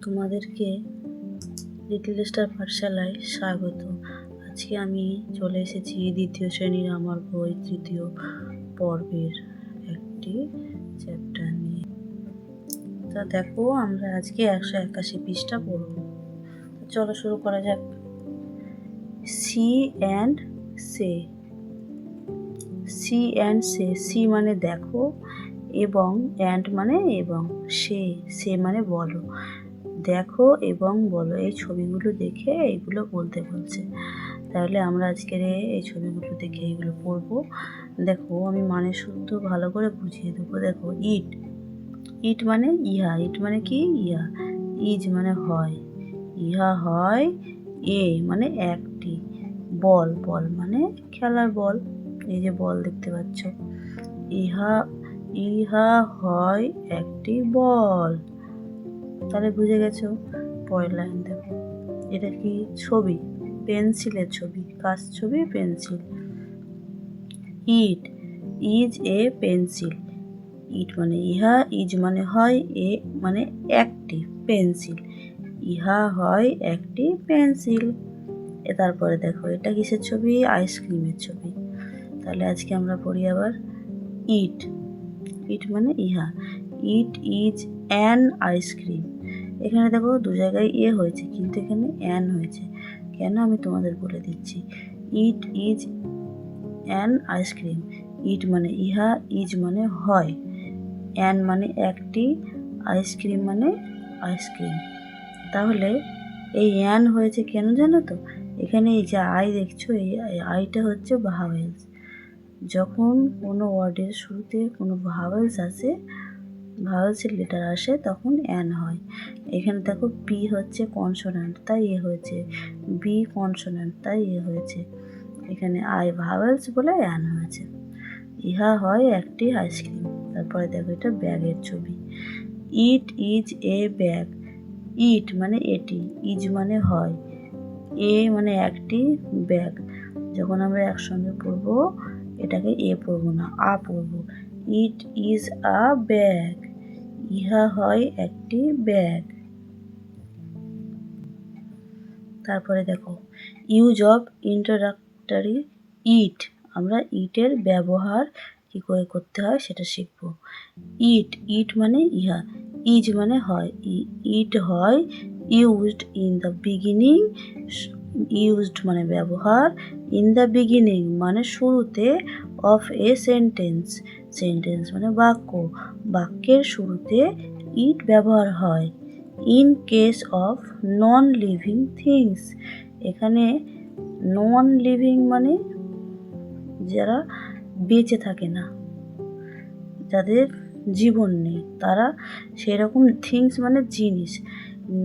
তোমাদেরকে little star পাঠশালায় স্বাগত। আজকে আমি চলে এসেছি দ্বিতীয় শ্রেণীর আমার বই তৃতীয় পর্বের একটি চ্যাপ্টার নিয়ে। তো দেখো, আমরা আজকে 181 পৃষ্ঠা পড়ব। চলো শুরু করা যাক। See and say. See and say, see মানে দেখো, এবং অ্যান্ড মানে এবং, সে মানে বলো। দেখো এবং বলো, এই ছবিগুলো দেখে এইগুলো বলতে বলছে। তাহলে আমরা আজকের এই ছবিগুলো দেখে এইগুলো পড়বো। দেখো, আমি মানে শুদ্ধ ভালো করে বুঝিয়ে দেবো। দেখো, ইট, ইট মানে ইহা, ইট মানে কি ইহা। ইজ মানে হয়, ইহা হয়। এ মানে একটি। বল, বল মানে খেলার বল, এই যে বল দেখতে পাচ্ছ। ইহা, ইহা হয় একটি বল। তাহলে বুঝে গেছো। পরের লাইন দেখো, এটা কি ছবি, পেন্সিলের ছবি, কাজ ছবি, pencil. It is a pencil. It মানে ইহা, ইজ মানে হয়, এ মানে একটি, পেন্সিল। ইহা হয় একটি পেন্সিল। তারপরে দেখো, এটা কিসের ছবি? আইসক্রিমের ছবি। তাহলে আজকে আমরা পড়ি আবার ইট। ইট মানে ইহা। ইট ইজ অ্যান আইসক্রিম। এখানে দেখো দু জায়গায় এ হয়েছে, কিন্তু এখানে অ্যান হয়েছে কেন আমি তোমাদের বলে দিচ্ছি। It is an ice cream. It মানে ইহা, ইজ মানে হয়, অ্যান মানে একটি, আইসক্রিম মানে আইসক্রিম। তাহলে এই অ্যান হয়েছে কেন জানো তো? এখানে এই যে আই দেখছো, এই আইটা হচ্ছে ভাওয়েলস। যখন কোনো ওয়ার্ডের শুরুতে কোনো ভাওয়েলস আসে, ভাওয়েলসের লেটার আসে, তখন অ্যান হয়। এখানে দেখো, পি হচ্ছে কনসোন্যান্ট, তাই এ হয়েছে। বি কনসোন্যান্ট, তাই এ হয়েছে। এখানে আই ভাওয়েলস বলে অ্যান হয়েছে। ইহা হয় একটি আইসক্রিম। তারপরে দেখো, এটা ব্যাগের ছবি। ইট ইজ এ ব্যাগ। ইট মানে এটি, ইজ মানে হয়, এ মানে একটি, ব্যাগ। যখন আমরা একসঙ্গে পড়বো, এটাকে এ পড়বো না, আ পড়বো। ইট ইজ আ ব্যাগ। ইহা হয় একটি ব্যাগ। তারপরে দেখো, ইউজ অফ ইন্ট্রোডাক্টরি ইট। আমরা ইটের ব্যবহার কি করে করতে হয় সেটা শিখব। ইট, ইট মানে ইহা, ইজ মানে হয়, ইট হয় used in the beginning. Used মানে ব্যবহার, ইন দ্য বিগিনিং মানে শুরুতে, অফ এ সেন্টেন্স। সেন্টেন্স মানে বাক্য, বাক্যের শুরুতে ইট ব্যবহার হয়। In case of non living things. এখানে নন লিভিং মানে যারা বেঁচে থাকে না, যাদের জীবন নেই, তারা সেরকম, থিংস মানে জিনিস।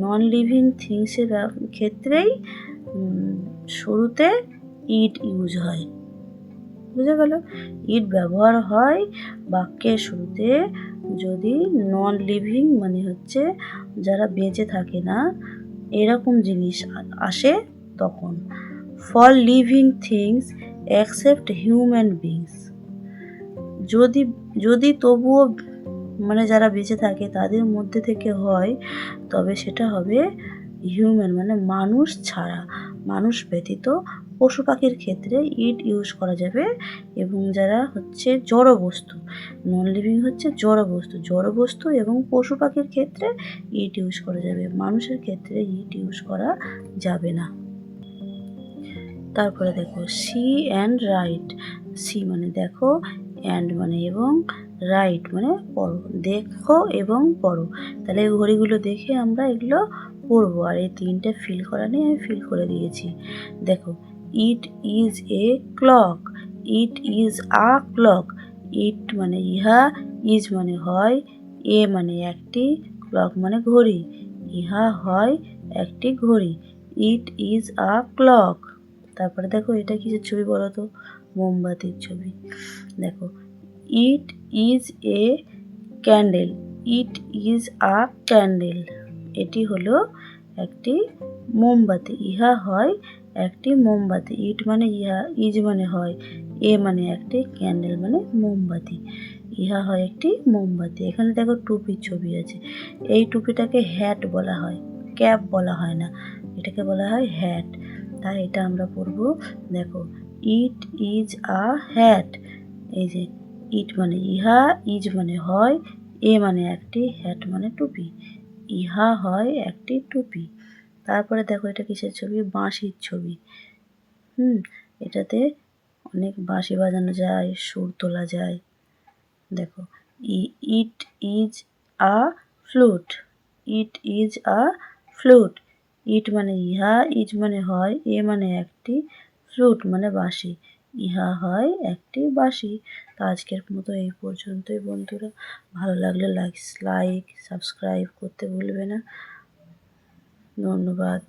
নন লিভিং থিংসের ক্ষেত্রেই শুরুতে ইট ইউজ হয়। বুঝে গেল? ইট ব্যবহার হয় বাক্যের শুরুতে যদি নন লিভিং মানে হচ্ছে যারা বেঁচে থাকে না, এরকম জিনিস আসে তখন। For living things except human beings. যদি যদি তবুও মানে যারা বেঁচে থাকে তাদের মধ্যে থেকে হয়, তবে সেটা হবে হিউম্যান মানে মানুষ ছাড়া, মানুষ ব্যতীত পশু পাখির ক্ষেত্রে ইট ইউজ করা যাবে। এবং যারা হচ্ছে জড় বস্তু, নন লিভিং হচ্ছে জড় বস্তু, জড় বস্তু এবং পশু পাখির ক্ষেত্রে ইট ইউজ করা যাবে, মানুষের ক্ষেত্রে ইট ইউজ করা যাবে না। তারপরে দেখো, সি অ্যান্ড রাইট। সি মানে দেখো, অ্যান্ড মানে এবং, রাইট মানে পড়ো। দেখো এবং পড়ো। তাহলে এই ঘড়িগুলো দেখে আমরা এগুলো পড়বো। আর এই তিনটে ফিল করা নিয়ে আমি ফিল করে দিয়েছি। দেখো, it is a clock. It is a clock. It মানে ইহা, ইজ মানে হয়, এ মানে একটি, ক্লক মানে ঘড়ি। ইহা হয় একটি ঘড়ি। ইট ইজ আ ক্লক। তারপরে দেখো, এটা কিসের ছবি বলো তো? মোমবাতির ছবি। দেখো, it is A candle. It is a candle. এটি হলো একটি মোমবাতি। ইহা হয় একটি মোমবাতি। ইট মানে ইহা, ইজ মানে হয়, এ মানে একটি, ক্যান্ডেল মানে মোমবাতি। ইহা হয় একটি মোমবাতি। এখানে দেখো টুপির ছবি আছে। এই টুপিটাকে হ্যাট বলা হয়। ক্যাপ বলা হয় না, এটাকে বলা হয় হ্যাট। তাই এটা আমরা পড়বো। দেখো, ইট ইজ আ হ্যাট। এই যে ইট মানে ইহা, ইজ মানে হয়, এ মানে একটি, হ্যাট মানে টুপি। ইহা হয় একটি টুপি। তারপরে দেখো এটা কিসের ছবি? বাঁশির ছবি। এটাতে অনেক বাঁশি বাজানো যায়, সুর তোলা যায়। দেখো, it is a flute. It is a flute. It মানে ইহা, ইজ মানে হয়, এ মানে একটি, ফ্লুট মানে বাঁশি। ইহা হয় একটি বাঁশি। তো আজকের মতো এই পর্যন্তই বন্ধুরা। ভালো লাগলে লাইক সাবস্ক্রাইব করতে ভুলবে না। ধন্যবাদ।